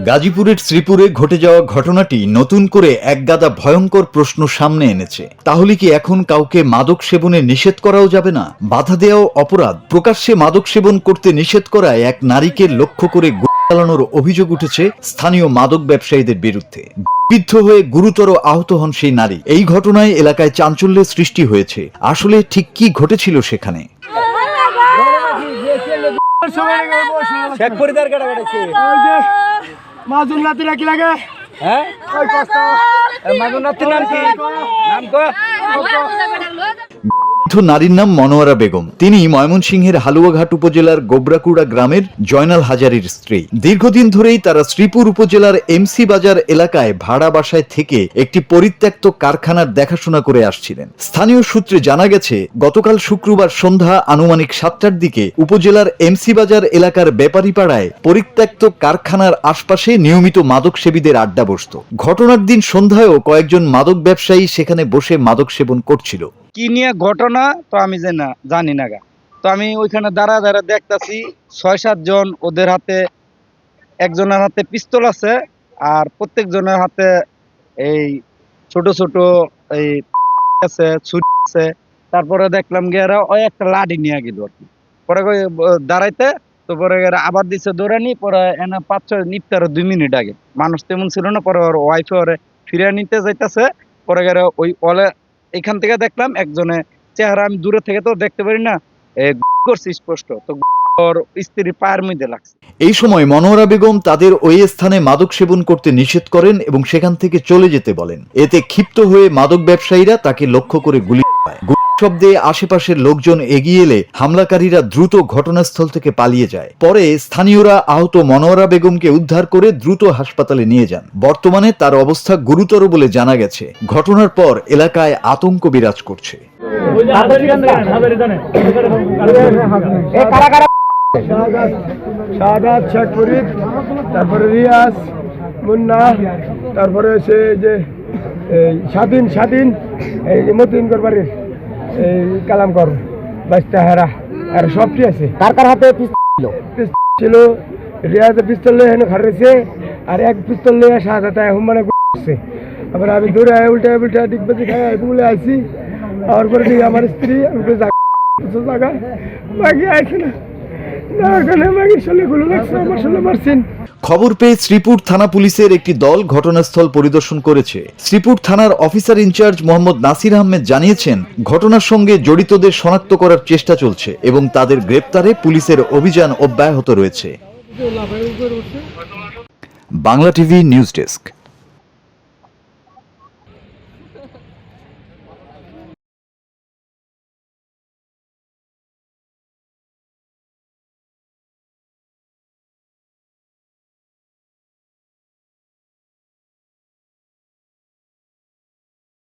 গাজীপুরের শ্রীপুরে ঘটে যাওয়া ঘটনাটি নতুন করে একগাদা ভয়ঙ্কর প্রশ্ন সামনে এনেছে। তাহলে কি এখন কাউকে মাদক সেবনে নিষেধ করাও যাবে না? বাধা দেওয়াও অপরাধ? প্রকাশ্যে মাদক সেবন করতে নিষেধ করায় এক নারীকে লক্ষ্য করে গুলি চালানোর অভিযোগ উঠেছে স্থানীয় মাদক ব্যবসায়ীদের বিরুদ্ধে। বিদ্ধ হয়ে গুরুতর আহত হন সেই নারী। এই ঘটনায় এলাকায় চাঞ্চল্যের সৃষ্টি হয়েছে। আসলে ঠিক কি ঘটেছিল সেখানে? নারীর নাম মনোয়ারা বেগম। তিনি ময়মনসিংহের হালুয়াঘাট উপজেলার গোবরাকুড়া গ্রামের জয়নাল হাজারীর স্ত্রী। দীর্ঘদিন ধরেই তারা শ্রীপুর উপজেলার এমসি বাজার এলাকায় ভাড়া বাসায় থেকে একটি পরিত্যক্ত কারখানার দেখাশোনা করে আসছিলেন। স্থানীয় সূত্রে জানা গেছে, গতকাল শুক্রবার সন্ধ্যা আনুমানিক 7টার দিকে উপজেলার এমসি বাজার এলাকার ব্যাপারীপাড়ায় পরিত্যক্ত কারখানার আশপাশে নিয়মিত মাদক সেবীদের আড্ডা বসত। ঘটনার দিন সন্ধ্যায়ও কয়েকজন মাদক ব্যবসায়ী সেখানে বসে মাদক সেবন করছিল। কি নিয়ে ঘটনা তো আমি জানি না গা। তো আমি ওইখানে দাঁড়া দেখতাছি 6-7 জন, ওদের হাতে একজনের হাতে পিস্তল আছে আর প্রত্যেক জনের হাতে এই ছোট ছোট এই আছে, ছুরি আছে। তারপরে দেখলাম গেরা ওই একটা লাঠি নিয়ে গেল আর কি। পরে দাঁড়াইতে তো পরে আবার দিছে দৌড়ানি। পরে এনে 5-6 নিপতার 2 মিনিট আগে মানুষ তেমন ছিল না। পরে ওর ওয়াইফে ওরে ফিরে নিতে যাইতেছে। পরে ওই অলে এখান থেকে দেখলাম একজনের চেহারা আমি দূরে থেকে তো দেখতে পারি না, করছি স্পষ্ট, তো ওর স্ত্রীর পায়ের মধ্যে লাগছে। এই সময় মনোয়ারা বেগম তাদের ওই স্থানে মাদক সেবন করতে নিষেধ করেন এবং সেখান থেকে চলে যেতে বলেন। এতে ক্ষিপ্ত হয়ে মাদক ব্যবসায়ীরা তাকে লক্ষ্য করে গুলি চালায়। গুলির শব্দে আশেপাশের লোকজন এগিয়ে এলে হামলাকারীরা দ্রুত ঘটনাস্থল থেকে পালিয়ে যায়। পরে স্থানীয়রা আহত মনোয়ারা বেগমকে উদ্ধার করে দ্রুত হাসপাতালে নিয়ে যান। বর্তমানে তার অবস্থা গুরুতর বলে জানা গেছে। ঘটনার পর এলাকায় আতঙ্ক বিরাজ করছে। তারপরে রিয়াজ, মুন্না, তারপরে সে যে স্বাধীন এই মতিন করবারের এই কালামকর বাস্তা হেরা আর সবটি আছে। কার হাতে পিস্তল ছিল? রিয়াজের পিস্তল লয়ে হেন খারেছে আর এক পিস্তল লয়ে শাহাদাত মানে করছে। আবার আমি দূরে উল্টা ডিগবাজি খাই বলে আইছি। আর পরে আমার স্ত্রী জায়গা বাকি আইছে না। খবর পেয়ে শ্রীপুর থানা পুলিশের একটি দল ঘটনাস্থল পরিদর্শন করেছে। শ্রীপুর থানার অফিসার ইনচার্জ মোহাম্মদ নাসির আহমেদ জানিয়েছেন, ঘটনার সঙ্গে জড়িতদের শনাক্ত করার চেষ্টা চলছে এবং তাদের গ্রেপ্তারে পুলিশের অভিযান অব্যাহত রয়েছে। Bangla TV news desk.